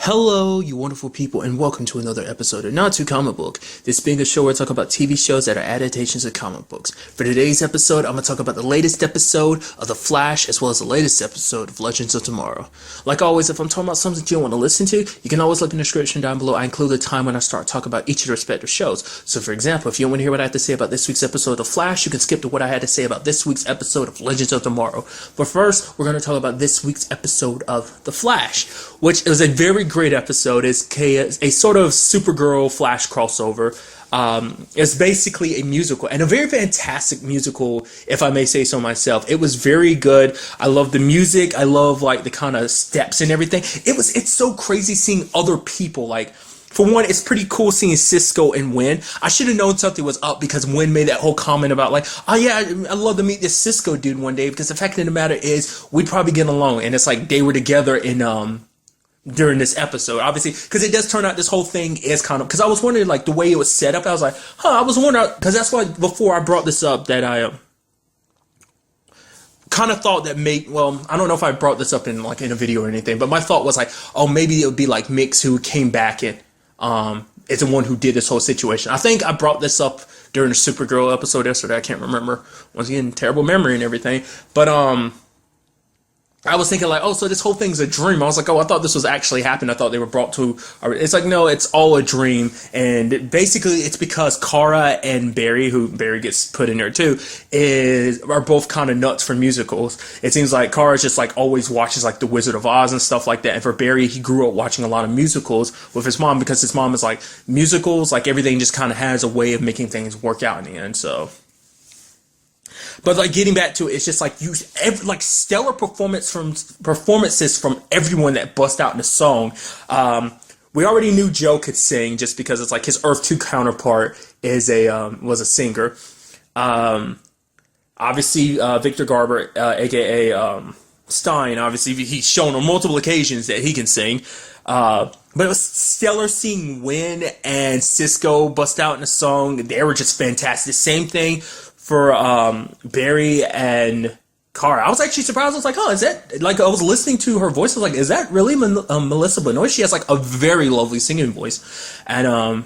Hello, you wonderful people, and welcome to another episode of Not Too Comic Book. This being a show where I talk about TV shows that are adaptations of comic books. For today's episode, I'm going to talk about the latest episode of The Flash, as well as the latest episode of Legends of Tomorrow. Like always, if I'm talking about something you don't want to listen to, you can always look in the description down below. I include the time when I start talking about each of the respective shows. So for example, if you don't want to hear what I have to say about this week's episode of The Flash, you can skip to what I had to say about this week's episode of Legends of Tomorrow. But first, we're going to talk about this week's episode of The Flash, which is a very great episode. It's a sort of Supergirl Flash crossover. It's basically a musical, and a very fantastic musical, if I may say so myself. It was very good. I love the music. I love like the kind of steps and everything. It's so crazy seeing other people. Like, for one, it's pretty cool seeing Cisco and Win. I should have known something was up because Win made that whole comment about like, oh yeah, I'd love to meet this Cisco dude one day, because the fact of the matter is we'd probably get along. And it's like they were together in during this episode, obviously, because it does turn out this whole thing is kind of, because I was wondering like the way it was set up. I was like, I was wondering, because that's why before I brought this up that I kind of thought that I don't know if I brought this up in a video or anything, but my thought was like, oh, maybe it would be like Mix, who came back and is the one who did this whole situation. I think I brought this up during the Supergirl episode yesterday. I can't remember. Once again, terrible memory and everything. But I was thinking like, oh, so this whole thing's a dream. I was like, oh, I thought this was actually happening. I thought they were brought to. It's like, no, it's all a dream. And basically, it's because Kara and Barry, who Barry gets put in there too, are both kind of nuts for musicals. It seems like Kara just like always watches like The Wizard of Oz and stuff like that. And for Barry, he grew up watching a lot of musicals with his mom, because his mom is like, musicals, like everything just kind of has a way of making things work out in the end. So. But like getting back to it, it's just like stellar performances from everyone that bust out in the song. We already knew Joe could sing just because it's like his Earth 2 counterpart was a singer. Obviously, Victor Garber, aka Stein, obviously he's shown on multiple occasions that he can sing. But it was stellar seeing Win and Cisco bust out in the song. They were just fantastic. Same thing for Barry and Kara. I was actually surprised. I was like, oh, is that, like, I was listening to her voice. I was like, is that really Melissa Benoist? She has like a very lovely singing voice. And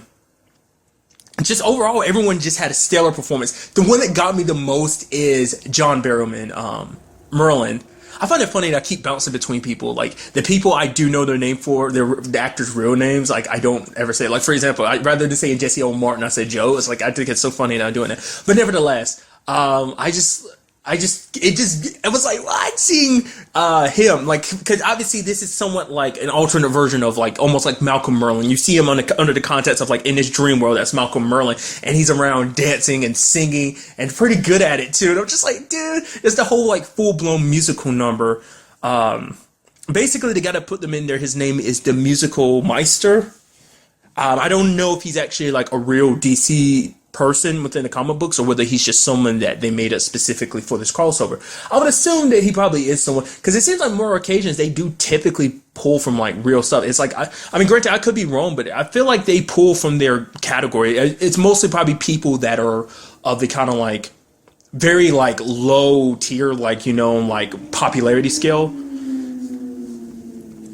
just overall, everyone just had a stellar performance. The one that got me the most is John Barrowman, Merlin. I find it funny that I keep bouncing between people. Like, the people I do know their name for, the actors' real names, like, I don't ever say. Like, for example, rather than saying Jesse O. Martin, I say Joe. It's like, I think it's so funny that I'm doing it. But nevertheless, it was like, what? Seeing him, like, because obviously this is somewhat like an alternate version of like almost like Malcolm Merlin. You see him under the context of like in this dream world, that's Malcolm Merlin, and he's around dancing and singing and pretty good at it too. And I'm just like, dude, it's the whole like full blown musical number. Basically, they got to put them in there. His name is the Musical Meister. I don't know if he's actually like a real DC person within the comic books, or whether he's just someone that they made up specifically for this crossover. I would assume that he probably is someone, because it seems like more occasions they do typically pull from like real stuff. It's like, I mean, granted, I could be wrong, but I feel like they pull from their category. It's mostly probably people that are of the kind of like very like low tier, like, you know, like popularity scale.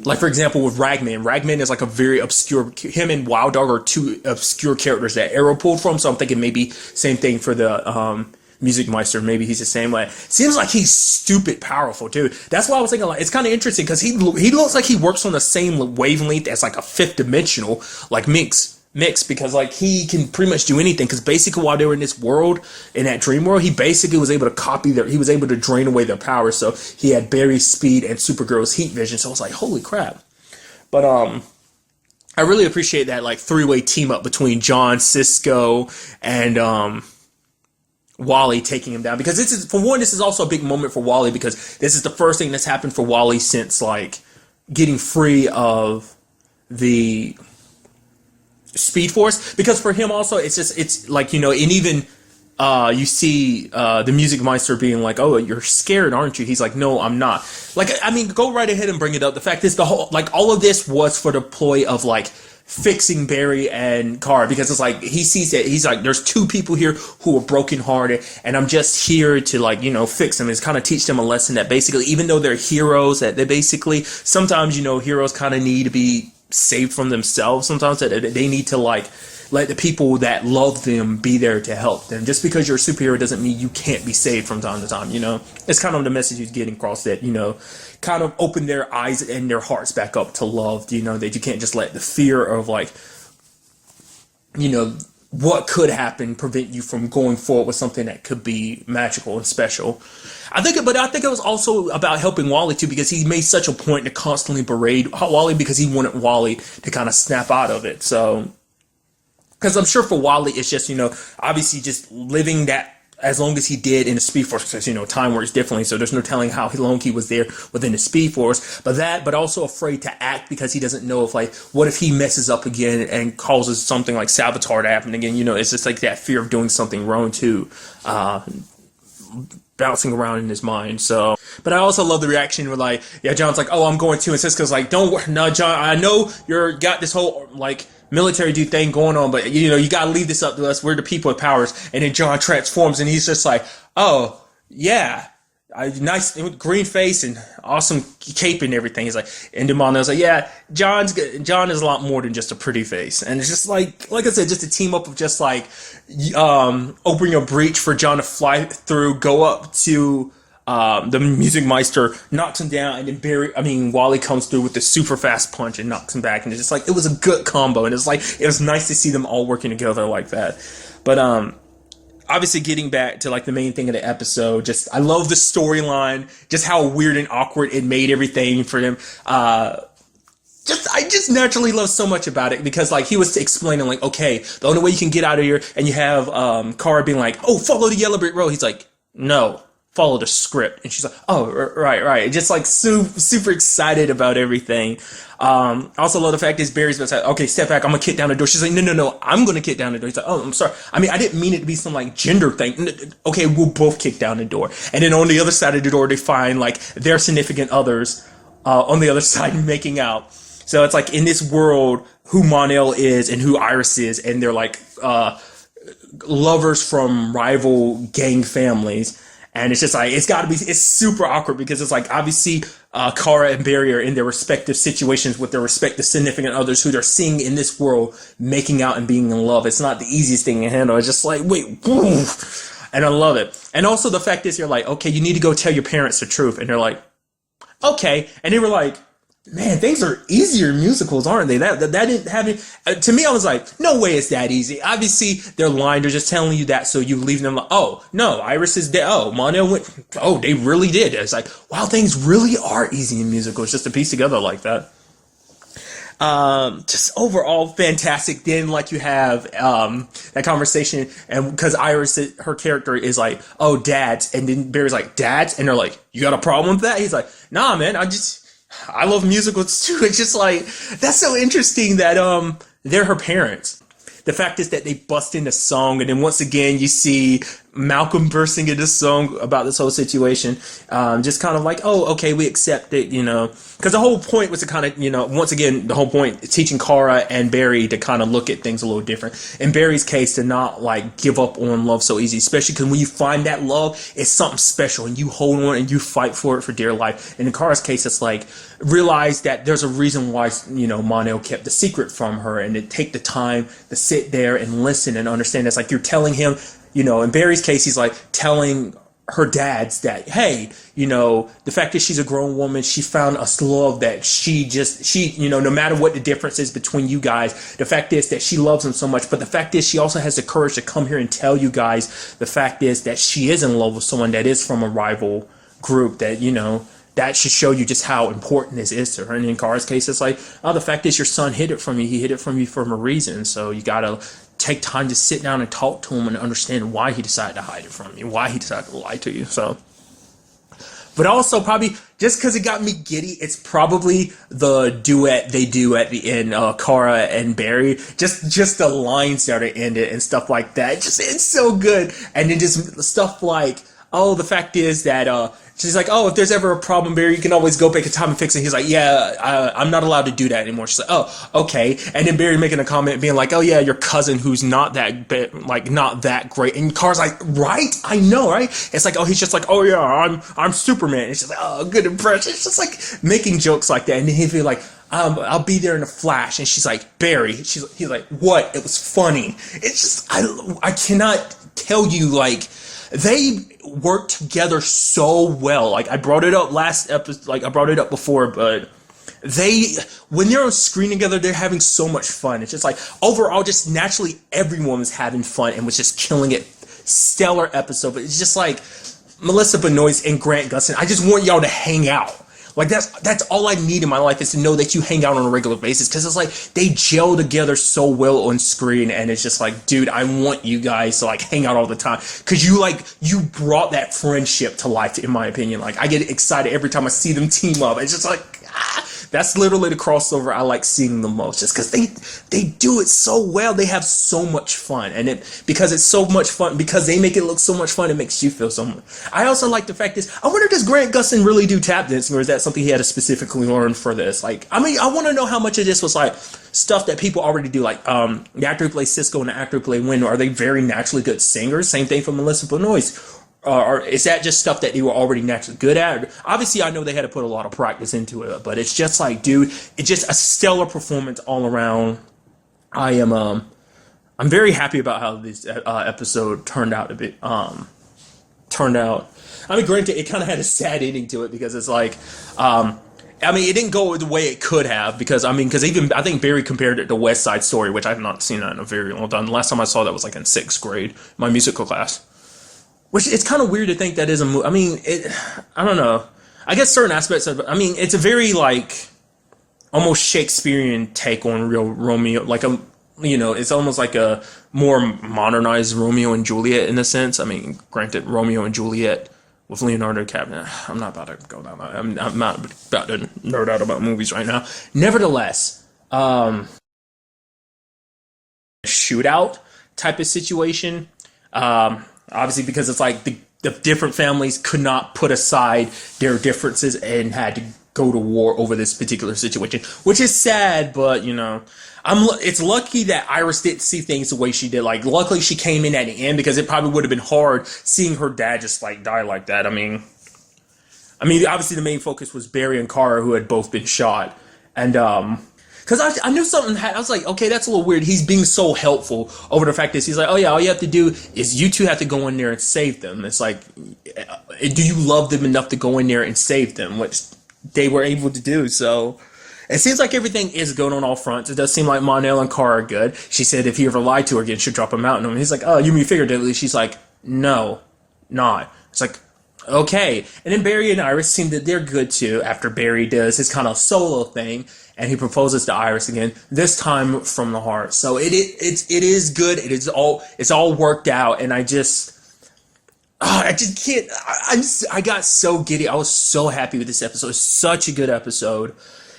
Like, for example, with Ragman. Ragman is like a very obscure... Him and Wild Dog are two obscure characters that Arrow pulled from, so I'm thinking maybe same thing for the Music Meister. Maybe he's the same way. Seems like he's stupid powerful, too. That's why I was thinking, like, it's kind of interesting, because he looks like he works on the same wavelength as, like, a fifth dimensional, like Mix, because like he can pretty much do anything, because basically while they were in this world, in that dream world, he basically was able to he was able to drain away their power. So he had Barry's speed and Supergirl's heat vision. So I was like, holy crap. But I really appreciate that like three-way team up between John, Cisco, and Wally taking him down, because this is also a big moment for Wally, because this is the first thing that's happened for Wally since like getting free of the Speed Force. Because for him also, it's like, you know, and even you see the Music Meister being like, oh, you're scared, aren't you? He's like, no, I'm not. Like, I mean, go right ahead and bring it up. The fact is, the whole, like, all of this was for the ploy of like fixing Barry and Kara, because it's like he sees that he's like, there's two people here who are brokenhearted, and I'm just here to, like, you know, fix them. It's kind of teach them a lesson that basically, even though they're heroes, that they basically sometimes, you know, heroes kind of need to be saved from themselves sometimes, that they need to like let the people that love them be there to help them. Just because you're a superhero doesn't mean you can't be saved from time to time, you know? It's kind of the message he's getting across, that, you know, kind of open their eyes and their hearts back up to love, you know, that you can't just let the fear of like, you know, what could happen prevent you from going forward with something that could be magical and special. I think it was also about helping Wally too, because he made such a point to constantly berate Wally because he wanted Wally to kind of snap out of it. So, because I'm sure for Wally, it's just, you know, obviously just living that as long as he did in the Speed Force, because, you know, time works differently, so there's no telling how long he was there within the Speed Force, but also afraid to act because he doesn't know if, like, what if he messes up again and causes something like Saboteur to happen again, you know, it's just like that fear of doing something wrong too, bouncing around in his mind. So, but I also love the reaction where, like, yeah, John's like, oh, I'm going to, and Cisco's like, don't worry, no, John, I know got this whole, like, military dude thing going on, but, you know, you gotta leave this up to us. We're the people with powers. And then John transforms and he's just like, oh, yeah, nice green face and awesome cape and everything. He's like, and Demonio's like, yeah, John is a lot more than just a pretty face. And it's just like I said, just a team up of just like, opening a breach for John to fly through, go up to the Music Meister, knocks him down, and then Wally comes through with the super fast punch and knocks him back, and it's just like, it was a good combo, and it was nice to see them all working together like that. But obviously getting back to like the main thing of the episode, just I love the storyline, just how weird and awkward it made everything for him. I just naturally love so much about it, because like he was explaining like, okay, the only way you can get out of here, and you have Kara being like, oh, follow the yellow brick road. He's like, no, follow the script. And she's like, oh, right. Just like super excited about everything. I also love the fact that Barry's like, okay, step back, I'm gonna kick down the door. She's like, no, I'm gonna kick down the door. He's like, oh, I'm sorry, I didn't mean it to be some like gender thing. Okay, we'll both kick down the door. And then on the other side of the door, they find like their significant others on the other side making out. So it's like, in this world, who Mon-El is and who Iris is, and they're like lovers from rival gang families. And it's just like, it's super awkward, because it's like, obviously, Kara and Barry are in their respective situations with their respective significant others who they're seeing in this world making out and being in love. It's not the easiest thing to handle. It's just like, wait, whoa. And I love it. And also the fact is, you're like, okay, you need to go tell your parents the truth. And they're like, okay. And they were like, man, things are easier in musicals, aren't they? That didn't happen. To me, I was like, no way it's that easy. Obviously, they're lying. They're just telling you that so you leave them like, oh, no, Iris is dead. Oh, Mon-El went. Oh, they really did. It's like, wow, things really are easy in musicals just to piece together like that. Just overall fantastic. Then like you have that conversation, and because Iris, her character is like, oh, dads, and then Barry's like, dads, and they're like, you got a problem with that? He's like, nah, man, I love musicals too. It's just like, that's so interesting that they're her parents. The fact is that they bust into song, and then once again you see Malcolm bursting into song about this whole situation. Just kind of like, oh, okay, we accept it, you know. Because the whole point was to kind of, you know, once again, the whole point is teaching Kara and Barry to kind of look at things a little different. In Barry's case, to not like give up on love so easy, especially because when you find that love, it's something special, and you hold on and you fight for it for dear life. And in Kara's case, it's like, realize that there's a reason why, you know, Mon-El kept the secret from her, and to take the time to sit there and listen and understand. It's like you're telling him, you know, in Barry's case, he's like telling her dads that, hey, you know, the fact that she's a grown woman, she found a love that she, you know, no matter what the difference is between you guys, the fact is that she loves him so much. But the fact is, she also has the courage to come here and tell you guys the fact is that she is in love with someone that is from a rival group, that, you know, that should show you just how important this is to her. And in Kara's case, it's like, oh, the fact is your son hid it from you. He hid it from you for a reason. So you got to take time to sit down and talk to him and understand why he decided to hide it from you, why he decided to lie to you. So, but also probably just because it got me giddy, it's probably the duet they do at the end, Kara and Barry, just the lines that are in it and stuff like that. It's so good. And then just stuff like, oh, the fact is that, she's like, oh, if there's ever a problem, Barry, you can always go back in time and fix it. He's like, yeah, I'm not allowed to do that anymore. She's like, oh, okay. And then Barry making a comment being like, oh, yeah, your cousin who's not that great. And Car's like, right? I know, right? It's like, oh, he's just like, oh, yeah, I'm Superman. It's just like, oh, good impression. It's just like making jokes like that. And then he'd be like, I'll be there in a flash. And she's like, Barry. He's like, what? It was funny. It's just, I cannot tell you, like, they work together so well. Like, I brought it up last episode, like, I brought it up before, but when they're on screen together, they're having so much fun. It's just like, overall, just naturally, everyone was having fun and was just killing it. Stellar episode. But it's just like, Melissa Benoist and Grant Gustin, I just want y'all to hang out. Like, that's all I need in my life, is to know that you hang out on a regular basis, because it's like they gel together so well on screen, and it's just like, dude, I want you guys to like hang out all the time, because you brought that friendship to life, in my opinion. Like, I get excited every time I see them team up. It's just like, that's literally the crossover I like seeing the most, just because they do it so well. They have so much fun, and because it's so much fun, because they make it look so much fun, it makes you feel so much. I also like the fact is, I wonder, does Grant Gustin really do tap dancing, or is that something he had to specifically learn for this? Like, I mean, I want to know how much of this was like stuff that people already do. Like, the actor who plays Cisco and the actor who plays Wendell, are they very naturally good singers? Same thing for Melissa Benoist. Or is that just stuff that they were already naturally good at? Obviously, I know they had to put a lot of practice into it, but it's just like, dude, it's just a stellar performance all around. I'm very happy about how this episode turned out. I mean, granted, it kind of had a sad ending to it, because it's like, I mean, it didn't go the way it could have, because even I think Barry compared it to West Side Story, which I've not seen that in a very long time. The last time I saw that was like in 6th grade, my musical class. Which, it's kind of weird to think that is a movie. I mean, I don't know. I guess certain aspects of it, I mean, it's a very, like, almost Shakespearean take on real Romeo. Like, it's almost like a more modernized Romeo and Juliet, in a sense. I mean, granted, Romeo and Juliet with Leonardo DiCaprio. I'm not about to go down that. I'm not about to nerd out about movies right now. Nevertheless, shootout type of situation. Obviously, because it's like the different families could not put aside their differences and had to go to war over this particular situation, which is sad, but, it's lucky that Iris didn't see things the way she did. Like, luckily she came in at the end, because it probably would have been hard seeing her dad just, like, die like that. I mean, obviously the main focus was Barry and Kara, who had both been shot. And, because I knew something I was like, okay, that's a little weird. He's being so helpful over the fact that he's like, oh yeah, all you have to do is you two have to go in there and save them. It's like, do you love them enough to go in there and save them? Which they were able to do. So it seems like everything is good on all fronts. It does seem like Monel and Kara are good. She said if he ever lied to her again, she'd drop him out on him. He's like, oh, you mean figuratively? She's like, no, not. It's like, okay. And then Barry and Iris seem that they're good too, after Barry does his kind of solo thing and he proposes to Iris again, this time from the heart. So it is good. It's all worked out, and I just can't. I got so giddy. I was so happy with this episode. It's such a good episode.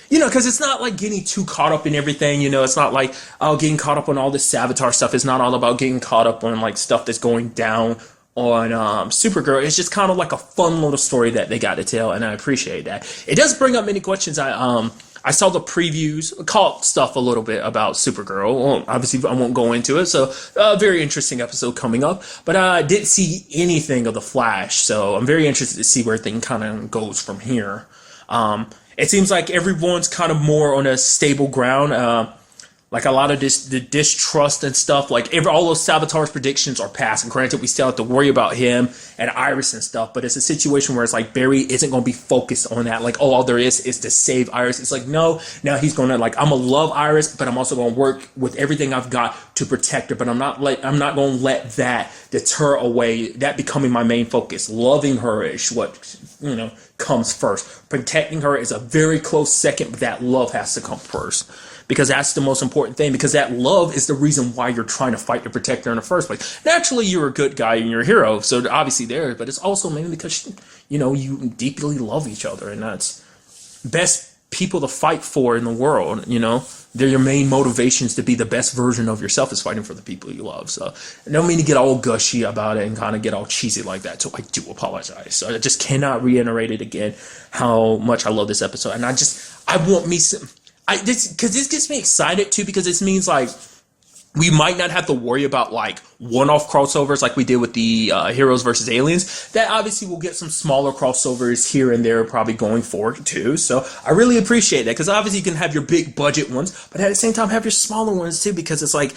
Because it's not like getting too caught up in everything. It's not like, getting caught up on all this Savitar stuff. It's not all about getting caught up on like stuff that's going down on Supergirl. It's just kind of like a fun little story that they got to tell, and I appreciate that. It does bring up many questions. I saw the previews, caught stuff a little bit about Supergirl. Well, obviously, I won't go into it. So, a very interesting episode coming up. But I didn't see anything of the Flash, so I'm very interested to see where things kind of goes from here. It seems like everyone's kind of more on a stable ground. Like a lot of the distrust and stuff, like all those Savitar's predictions are past. And granted, we still have to worry about him and Iris and stuff, but it's a situation where it's like Barry isn't going to be focused on that. Like, oh, all there is to save Iris. It's like, no, now he's going to I'm going to love Iris, but I'm also going to work with everything I've got to protect her. But I'm not going to let that deter away, that becoming my main focus. Loving her is what, comes first. Protecting her is a very close second, but that love has to come first. Because that's the most important thing. Because that love is the reason why you're trying to fight to protect her in the first place. Naturally, you're a good guy and you're a hero, so obviously there. But it's also mainly because, you deeply love each other. And that's best people to fight for in the world, They're your main motivations to be the best version of yourself is fighting for the people you love. So I don't mean to get all gushy about it and kind of get all cheesy like that. So I do apologize. So I just cannot reiterate it again how much I love this episode. And I want me some... Because this gets me excited too, because this means like we might not have to worry about like one-off crossovers like we did with the Heroes versus Aliens. That obviously will get some smaller crossovers here and there probably going forward too. So I really appreciate that, because obviously you can have your big budget ones, but at the same time have your smaller ones too, because it's like,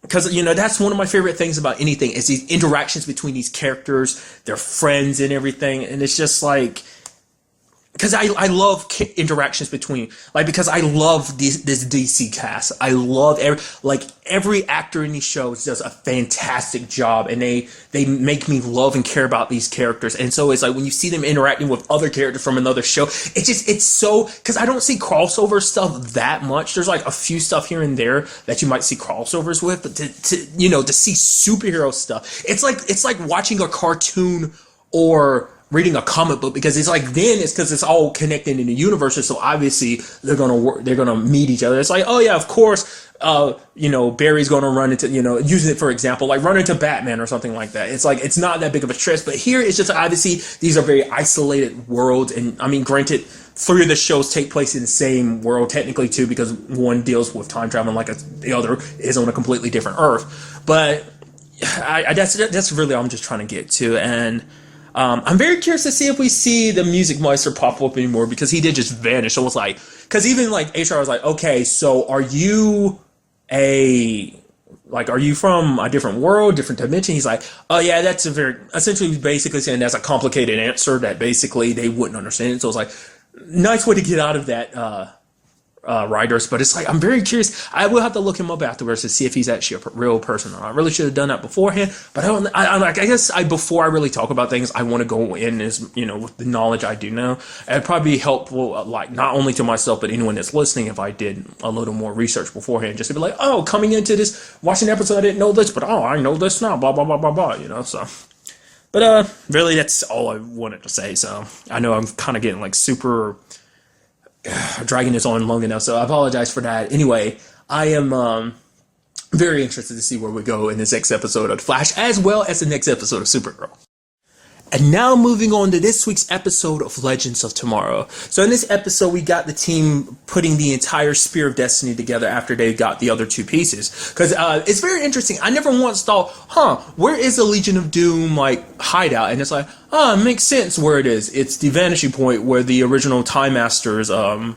because that's one of my favorite things about anything is these interactions between these characters, their friends and everything. And it's just like, because I love interactions between, like, because I love this DC cast. I love every actor in these shows does a fantastic job, and they make me love and care about these characters. And so it's like when you see them interacting with other characters from another show, it's so, because I don't see crossover stuff that much. There's like a few stuff here and there that you might see crossovers with, but to see superhero stuff, it's like watching a cartoon or reading a comic book, because it's like, then it's because it's all connected in the universe, so obviously they're gonna meet each other. It's like, oh yeah, of course, Barry's gonna run into, using it for example, like run into Batman or something like that. It's like, it's not that big of a stretch, but here it's just obviously these are very isolated worlds, and I mean, granted, 3 of the shows take place in the same world technically too, because one deals with time travel like the other is on a completely different Earth. But that's really all I'm just trying to get to. And I'm very curious to see if we see the Music Meister pop up anymore, because he did just vanish. So it was like, because even like HR was like, okay, so are you from a different world, different dimension? He's like, oh yeah, that's essentially basically saying that's a complicated answer that basically they wouldn't understand. So it's like, nice way to get out of that, writers, but it's like, I'm very curious. I will have to look him up afterwards to see if he's actually a real person or not. I really should have done that beforehand, but I guess before I really talk about things, I want to go in as, with the knowledge I do know. It'd probably be helpful, like, not only to myself, but anyone that's listening, if I did a little more research beforehand, just to be like, oh, coming into this, watching the episode, I didn't know this, but oh, I know this now, blah, blah, blah, blah, blah, so. But, really, that's all I wanted to say. So I know I'm kind of getting like super dragging this on long enough, so I apologize for that. Anyway, I am very interested to see where we go in this next episode of Flash, as well as the next episode of Supergirl. And now moving on to this week's episode of Legends of Tomorrow. So in this episode, we got the team putting the entire Spear of Destiny together after they got the other 2 pieces. Because it's very interesting. I never once thought, where is the Legion of Doom hideout? And it's like, it makes sense where it is. It's the vanishing point where the original Time Master's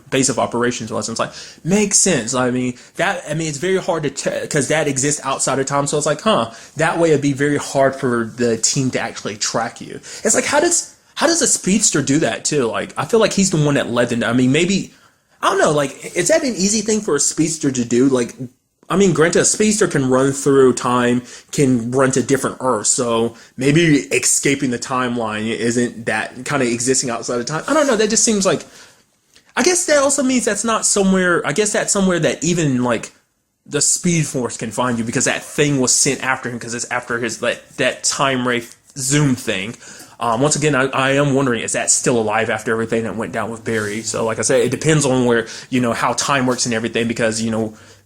base of operations was. And it's like, makes sense. It's very hard to tell, because that exists outside of time. So it's like, that way it'd be very hard for the team to actually track you. It's like, how does a speedster do that too? Like, I feel like he's the one that led them. Maybe, I don't know, like, is that an easy thing for a speedster to do? Like, granted, a speedster can run through time, can run to different Earths, so maybe escaping the timeline isn't that kind of existing outside of time. I don't know, that just seems like, I guess that also means that's somewhere that even, like, the Speed Force can find you, because that thing was sent after him, because it's after his, that time wraith Zoom thing. Once again, I am wondering, is that still alive after everything that went down with Barry? So, like I said, it depends on where, how time works and everything, because,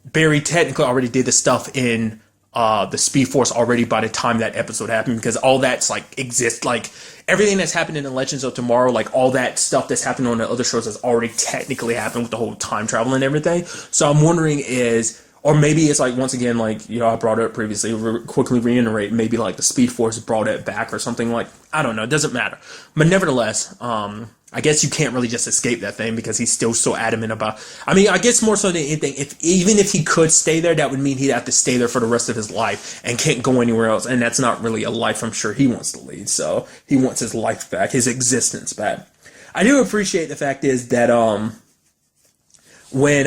Barry technically already did the stuff in the Speed Force already by the time that episode happened, because all that's exists, everything that's happened in the Legends of Tomorrow, all that stuff that's happened on the other shows has already technically happened with the whole time travel and everything. So I'm wondering or maybe it's once again, I brought it up previously, quickly reiterate, maybe the Speed Force brought it back or something, I don't know, it doesn't matter. But nevertheless, I guess you can't really just escape that thing, because he's still so adamant about, I guess more so than anything, even if he could stay there, that would mean he'd have to stay there for the rest of his life and can't go anywhere else, and that's not really a life I'm sure he wants to lead, so he wants his life back, his existence back. I do appreciate the fact is that, when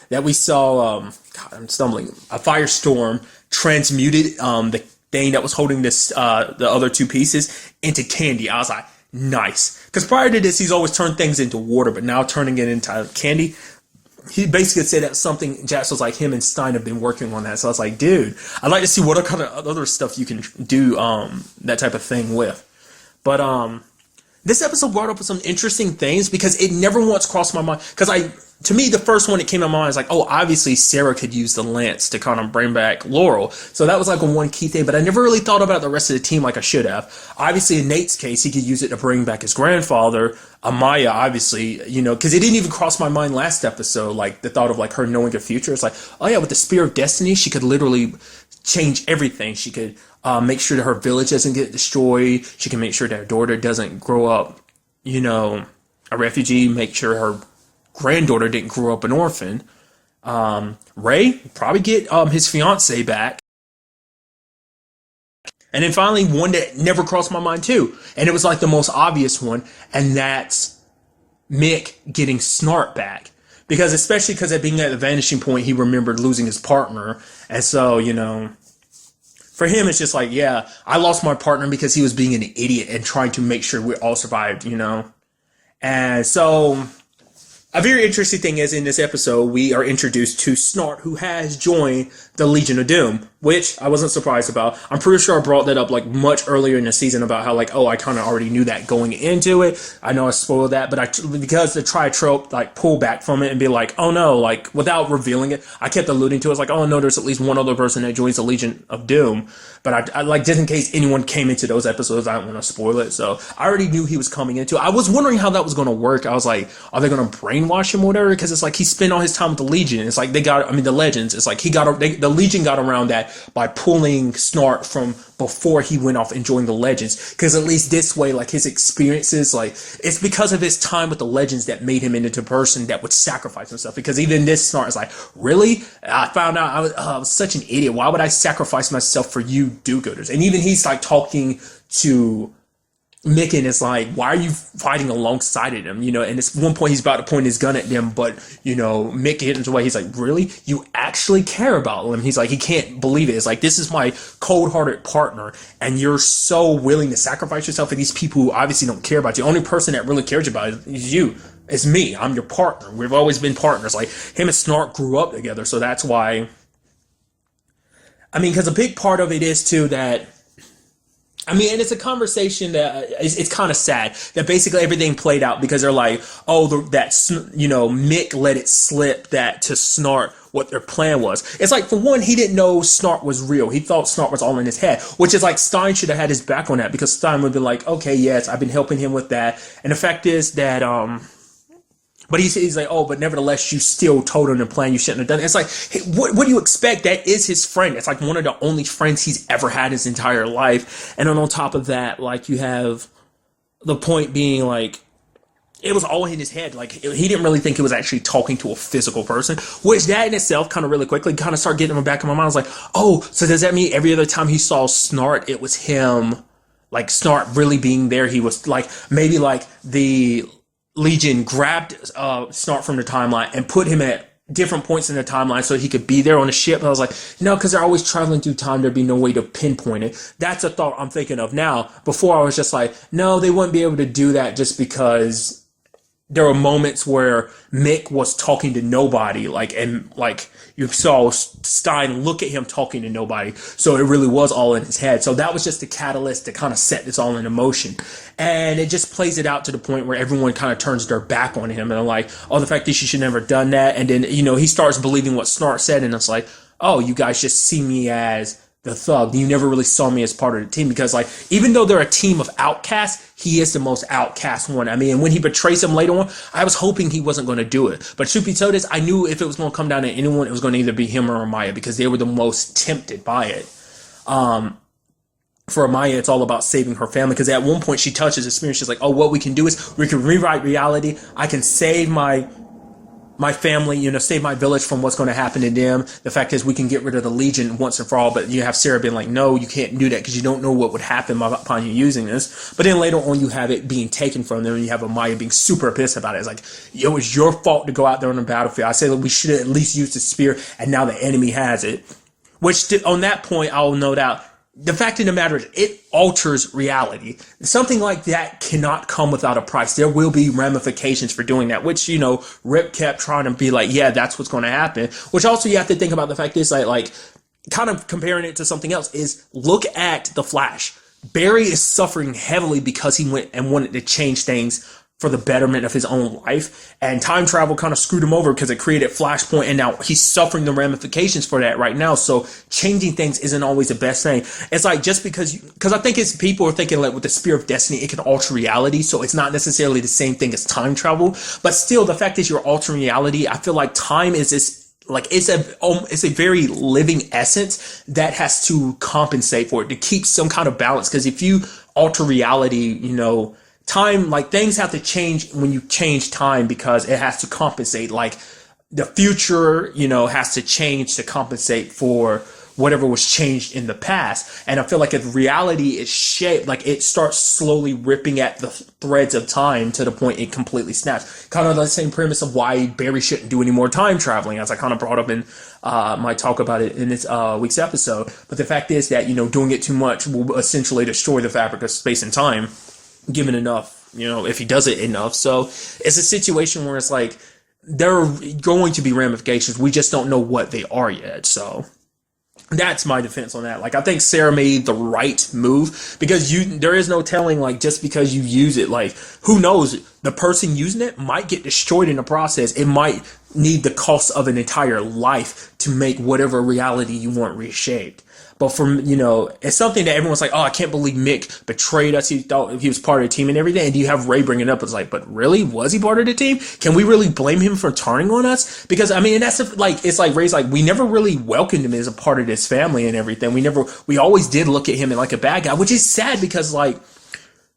that we saw God, I'm stumbling, a firestorm transmuted the thing that was holding this the other 2 pieces into candy. I was like, nice, because prior to this he's always turned things into water, but now turning it into candy, he basically said that something Jax was like, him and Stein have been working on that. So I was like, dude, I'd like to see what kind of other stuff you can do that type of thing with. But this episode brought up some interesting things, because it never once crossed my mind, because to me, the first one that came to mind is like, oh, obviously Sarah could use the lance to kind of bring back Laurel. So that was like a one key thing, but I never really thought about the rest of the team like I should have. Obviously, in Nate's case, he could use it to bring back his grandfather. Amaya, obviously, you know, because it didn't even cross my mind last episode, like the thought of like her knowing the future. It's like, oh yeah, with the Spear of Destiny, she could literally change everything. She could make sure that her village doesn't get destroyed. She can make sure that her daughter doesn't grow up, you know, a refugee, make sure her granddaughter didn't grow up an orphan. Ray probably get his fiance back. And then finally, one that never crossed my mind too, and it was like the most obvious one, and that's Mick getting Snart back. Because especially because at being at the vanishing point, he remembered losing his partner, and so, you know, for him it's just like, yeah, I lost my partner because he was being an idiot and trying to make sure we all survived, you know. And so a very interesting thing is in this episode, we are introduced to Snart, who has joined the Legion of Doom, which I wasn't surprised about. I'm pretty sure I brought that up like much earlier in the season about how like, oh, I kind of already knew that going into it. I know I spoiled that, but because the tri-trope like pull back from it and be like, oh no, like without revealing it, I kept alluding to it. It's like, oh no, there's at least one other person that joins the Legion of Doom. But I like, just in case anyone came into those episodes, I don't want to spoil it. So I already knew he was coming into it. I was wondering how that was going to work. I was like, are they going to brainwash him or whatever? Because it's like he spent all his time with the Legion. It's like the Legends. It's like the Legion got around that by pulling Snart from before he went off and joined the Legends. Because at least this way, like his experiences, like it's because of his time with the Legends that made him into a person that would sacrifice himself. Because even this Snart is like, really? I found out I was such an idiot. Why would I sacrifice myself for you do-gooders? And even he's like talking to Mick and it's like, why are you fighting alongside of them? You know, and at one point he's about to point his gun at them, but you know, Mick hits his way. He's like, really? You actually care about them? He's like, he can't believe it. It's like, this is my cold-hearted partner, and you're so willing to sacrifice yourself for these people who obviously don't care about you. The only person that really cares about it is you. It's me. I'm your partner. We've always been partners. Like him and Snart grew up together, so that's why. I mean, because a big part of it is too that. I mean, and it's a conversation that it's kind of sad that basically everything played out because they're like, oh, Mick let it slip that to Snart what their plan was. It's like, for one, he didn't know Snart was real. He thought Snart was all in his head, which is like Stein should have had his back on that because Stein would have been like, okay, yes, I've been helping him with that. And the fact is that, but he's like, oh, but nevertheless, you still told him the plan. You shouldn't have done it. It's like, hey, what do you expect? That is his friend. It's like one of the only friends he's ever had his entire life. And then on top of that, like you have the point being like, it was all in his head. Like he didn't really think he was actually talking to a physical person, which that in itself kind of really quickly kind of started getting in the back of my mind. I was like, oh, so does that mean every other time he saw Snart, it was him, like Snart really being there? He was like, maybe like the Legion grabbed Snart from the timeline and put him at different points in the timeline so he could be there on the ship. And I was like, no, because they're always traveling through time. There'd be no way to pinpoint it. That's a thought I'm thinking of now. Before I was just like, no, they wouldn't be able to do that just because there were moments where Mick was talking to nobody, and you saw Stein look at him talking to nobody. So it really was all in his head. So that was just the catalyst to kind of set this all into motion. And it just plays it out to the point where everyone kind of turns their back on him. And they're like, oh, the fact that you should never have done that. And then, he starts believing what Snart said. And it's like, oh, you guys just see me as the thug. You never really saw me as part of the team because, even though they're a team of outcasts, he is the most outcast one. I mean, and when he betrays him later on, I was hoping he wasn't going to do it. But truth be told, I knew if it was going to come down to anyone, it was going to either be him or Amaya because they were the most tempted by it. For Amaya, it's all about saving her family because at one point she touches his spirit. She's like, oh, what we can do is we can rewrite reality. I can save my family, save my village from what's going to happen to them. The fact is we can get rid of the Legion once and for all, but you have Sarah being like, no, you can't do that because you don't know what would happen upon you using this. But then later on you have it being taken from them and you have Amaya being super pissed about it. It's like, yo, it's your fault to go out there on the battlefield. I say that we should at least use the spear and now the enemy has it. Which on that point, I'll note out, the fact of the matter is it alters reality. Something like that cannot come without a price. There will be ramifications for doing that, which, Rip kept trying to be like, yeah, that's what's going to happen. Which also you have to think about the fact is like kind of comparing it to something else is look at The Flash. Barry is suffering heavily because he went and wanted to change things for the betterment of his own life. And time travel kind of screwed him over because it created Flashpoint, and now he's suffering the ramifications for that right now. So changing things isn't always the best thing. It's like, just because I think it's people are thinking like with the Spear of Destiny, it can alter reality. So it's not necessarily the same thing as time travel, but still the fact that you're altering reality, I feel like time is this, like it's a very living essence that has to compensate for it, to keep some kind of balance. Because if you alter reality, time, like things have to change when you change time, because it has to compensate. Like the future, has to change to compensate for whatever was changed in the past. And I feel like if reality is shaped, like it starts slowly ripping at the threads of time to the point it completely snaps. Kind of the same premise of why Barry shouldn't do any more time traveling, as I kind of brought up in my talk about it in this week's episode. But the fact is that, doing it too much will essentially destroy the fabric of space and time, given enough, if he does it enough. So it's a situation where it's like, there are going to be ramifications. We just don't know what they are yet. So that's my defense on that. Like, I think Sarah made the right move, because there is no telling, like, just because you use it, like, who knows, the person using it might get destroyed in the process. It might need the cost of an entire life to make whatever reality you want reshaped. But it's something that everyone's like, oh, I can't believe Mick betrayed us. He thought he was part of the team and everything. And you have Ray bringing it up. It's like, but really? Was he part of the team? Can we really blame him for turning on us? Because, it's like Ray's like, we never really welcomed him as a part of this family and everything. We always did look at him as like a bad guy, which is sad, because like,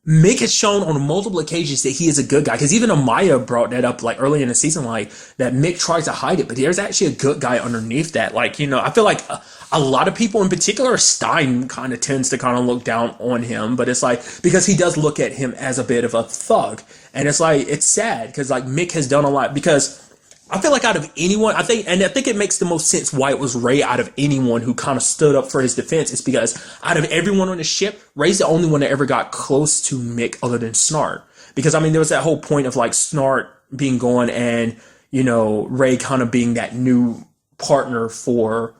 Mick has shown on multiple occasions that he is a good guy. Because even Amaya brought that up like early in the season, like that Mick tries to hide it, but there's actually a good guy underneath that. Like, I feel like a lot of people, in particular Stein, kind of tends to kind of look down on him, but it's like, because he does look at him as a bit of a thug. And it's like, it's sad because like Mick has done a lot, because I feel like out of anyone, I think it makes the most sense why it was Ray out of anyone who kind of stood up for his defense, is because out of everyone on the ship, Ray's the only one that ever got close to Mick other than Snart. Because there was that whole point of like Snart being gone and, Ray kind of being that new partner for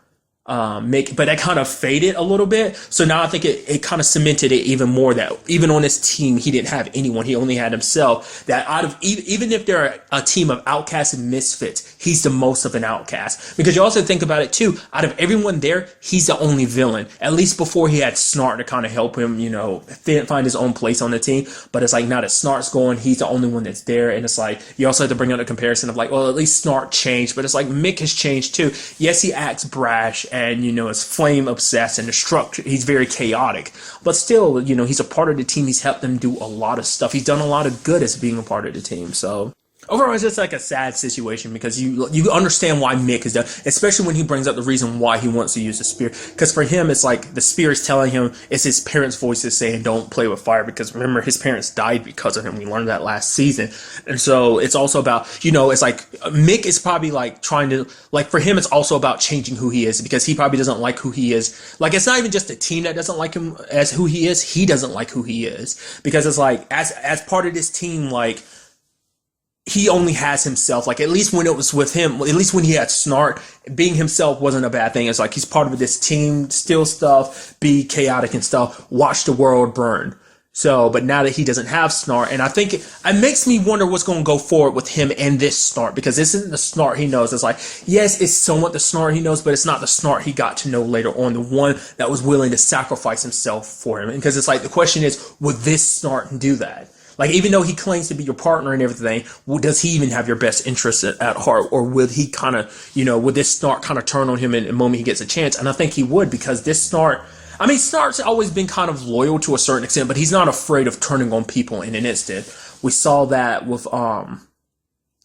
Mick, but that kind of faded a little bit. So now I think it kind of cemented it even more, that even on his team, he didn't have anyone. He only had himself. That out of, even if they're a team of outcasts and misfits, he's the most of an outcast. Because you also think about it too, out of everyone there, he's the only villain. At least before, he had Snart to kind of help him, find his own place on the team. But it's like, now that Snart's going, he's the only one that's there. And it's like, you also have to bring up the comparison of like, well, at least Snart changed, but it's like Mick has changed too. Yes, he acts brash and, is flame obsessed and destructive. He's very chaotic, but still, he's a part of the team. He's helped them do a lot of stuff. He's done a lot of good as being a part of the team. So overall, it's just like a sad situation, because you understand why Mick is done, especially when he brings up the reason why he wants to use the spear. Because for him, it's like the spear is telling him, it's his parents' voices saying, don't play with fire. Because remember, his parents died because of him. We learned that last season. And so it's also about, it's like Mick is probably like trying to, like for him, it's also about changing who he is, because he probably doesn't like who he is. Like, it's not even just the team that doesn't like him as who he is. He doesn't like who he is, because it's like, as part of this team, like, he only has himself. Like, at least when it was with him, at least when he had Snart, being himself wasn't a bad thing. It's like, he's part of this team, steal stuff, be chaotic and stuff, watch the world burn. So, but now that he doesn't have Snart, and I think it makes me wonder what's going to go forward with him and this Snart, because this isn't the Snart he knows. It's like, yes, it's somewhat the Snart he knows, but it's not the Snart he got to know later on, the one that was willing to sacrifice himself for him. And because it's like, the question is, would this Snart do that? Like, even though he claims to be your partner and everything, does he even have your best interest at heart? Or would he kind of, would this Snart kind of turn on him in the moment he gets a chance? And I think he would, because this Snart, Snart's always been kind of loyal to a certain extent, but he's not afraid of turning on people in an instant. We saw that with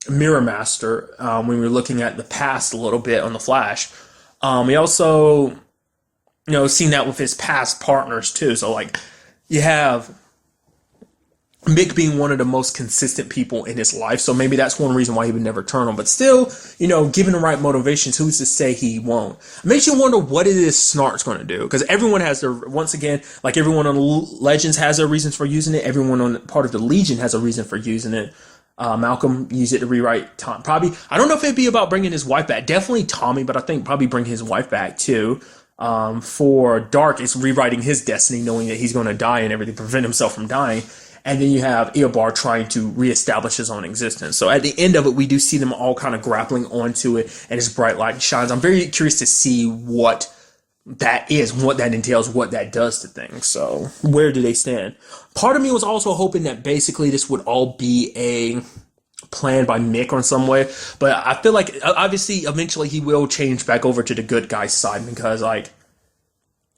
Mirror Master when we were looking at the past a little bit on The Flash. We also, seen that with his past partners too. So, like, you have Mick being one of the most consistent people in his life. So maybe that's one reason why he would never turn on. But still, given the right motivations, who's to say he won't? It makes you wonder what it is Snart's going to do. Because everyone has their, once again, like everyone on Legends has their reasons for using it. Everyone on part of the Legion has a reason for using it. Malcolm used it to rewrite Tom. Probably, I don't know if it'd be about bringing his wife back. Definitely Tommy, but I think probably bring his wife back too. For Dark, it's rewriting his destiny, knowing that he's going to die and everything, prevent himself from dying. and then you have Eobard trying to reestablish his own existence. So at the end of it, we do see them all kind of grappling onto it, and his bright light shines. I'm very curious to see what that is, what that entails, what that does to things. So where do they stand? Part of me was also hoping that basically this would all be a plan by Mick or some way, but I feel like obviously eventually he will change back over to the good guy's side, because like,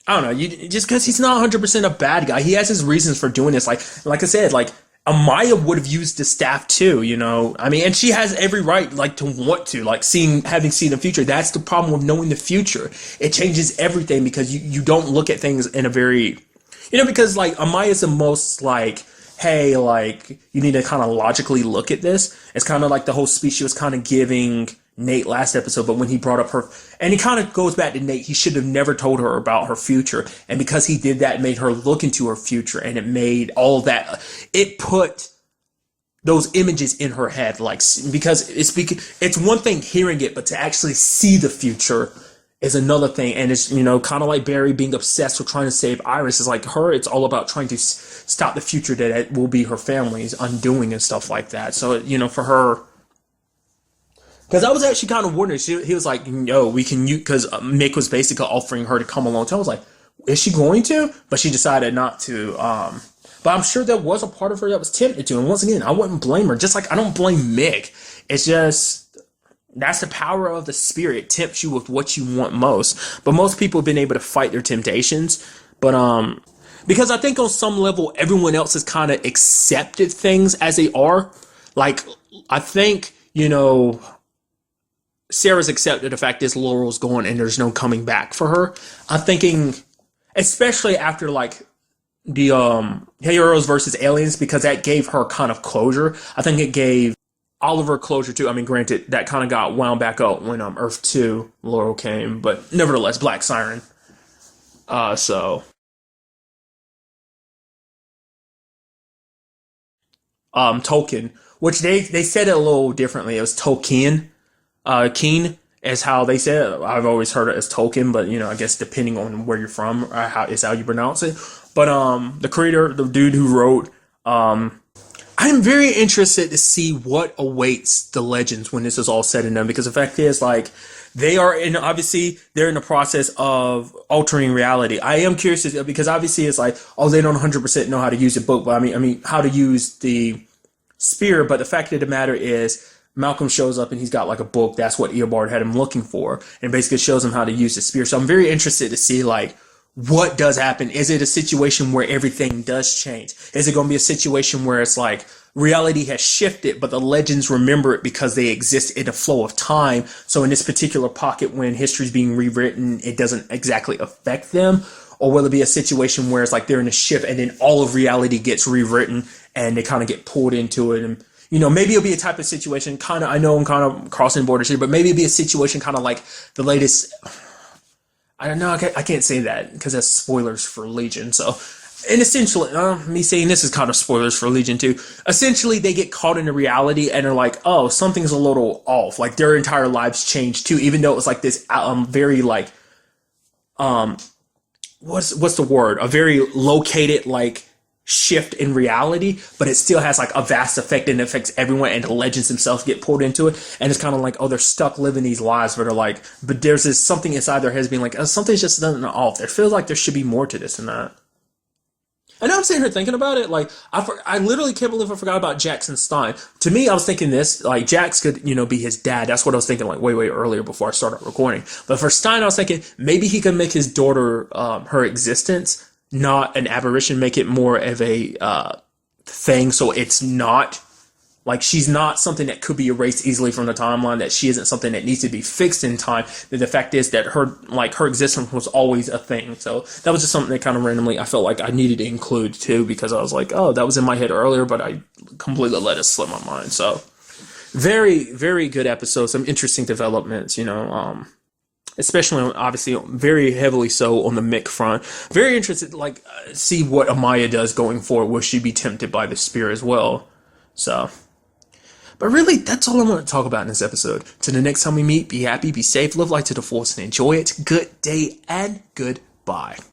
I don't know, just because he's not 100% a bad guy. He has his reasons for doing this. Like I said, like Amaya would have used the staff too, you know. I mean, and she has every right, like, to want to, like, having seen the future. That's the problem with knowing the future. It changes everything, because you don't look at things in a very, you know, because like Amaya's the most like, hey, like, you need to kind of logically look at this. It's kind of like the whole speech she was kind of giving Nate last episode, but when he brought up her, and he kind of goes back to Nate, he should have never told her about her future, and because he did that, it made her look into her future, and it made all that, it put those images in her head, like, because it's one thing hearing it, but to actually see the future is another thing. And it's, you know, kind of like Barry being obsessed with trying to save Iris. Is like her, it's all about trying to stop the future that will be her family's undoing and stuff like that. So, you know, for her, because I was actually kind of wondering, he was like, yo, we can use, because Mick was basically offering her to come along. So I was like, is she going to? But she decided not to. But I'm sure there was a part of her that was tempted to. And once again, I wouldn't blame her. Just like I don't blame Mick. It's just, that's the power of the spirit. It tempts you with what you want most. But most people have been able to fight their temptations. But because I think on some level, everyone else has kind of accepted things as they are. Like, I think, you know, Sarah's accepted the fact this Laurel's gone and there's no coming back for her. I'm thinking, especially after like the Heroes versus Aliens, because that gave her kind of closure. I think it gave Oliver closure too. I mean, granted, that kind of got wound back up when Earth 2 Laurel came, but nevertheless, Black Siren. Tolkien, which they said it a little differently. It was Tolkien. Keen is how they say it. I've always heard it as Tolkien, but you know, I guess depending on where you're from, how you pronounce it. But the creator, the dude who wrote, I'm very interested to see what awaits the Legends when this is all said and done. Because the fact is, like, obviously they're in the process of altering reality. I am curious because obviously it's like, oh, they don't 100% know how to use the book, but I mean how to use the spear. But the fact of the matter is, Malcolm shows up and he's got like a book. That's what Eobard had him looking for, and basically shows him how to use the spear. So I'm very interested to see like what does happen. Is it a situation where everything does change? Is it going to be a situation where it's like reality has shifted, but the Legends remember it because they exist in a flow of time? So in this particular pocket, when history's being rewritten, it doesn't exactly affect them. Or will it be a situation where it's like they're in a shift and then all of reality gets rewritten and they kind of get pulled into it? And you know, maybe it'll be a type of situation, kind of, I know I'm kind of crossing borders here, but maybe it'll be a situation kind of like the latest, I don't know, I can't say that because that's spoilers for Legion. So, and essentially, me saying this is kind of spoilers for Legion too. Essentially, they get caught into reality and are like, oh, something's a little off. Like their entire lives change too, even though it was like this very like, what's the word? A very located like shift in reality, but it still has like a vast effect and affects everyone, and the Legends themselves get pulled into it. And it's kind of like, oh, they're stuck living these lives, but are like, but there's this something inside their heads being like, oh, something's just done off. It feels like there should be more to this than that. I know I'm sitting here thinking about it. Like, I literally can't believe I forgot about Jackson Stein. To me, I was thinking this, like, Jax could, you know, be his dad. That's what I was thinking, like, way earlier before I started recording. But for Stein, I was thinking maybe he could make his daughter, her existence not an aberration, make it more of a thing. So it's not like she's not something that could be erased easily from the timeline, that she isn't something that needs to be fixed in time. That the fact is that her existence was always a thing. So that was just something that kind of randomly I felt like I needed to include too, because I was like, oh, that was in my head earlier, but I completely let it slip my mind. So very good episode. Some interesting developments, you know, especially obviously very heavily so on the Mick front. Very interested, like, see what Amaya does going forward. Will she be tempted by the spear as well? So, but really, that's all I want to talk about in this episode. Till the next time we meet, be happy, be safe, live life to the fullest, and enjoy it. Good day and goodbye.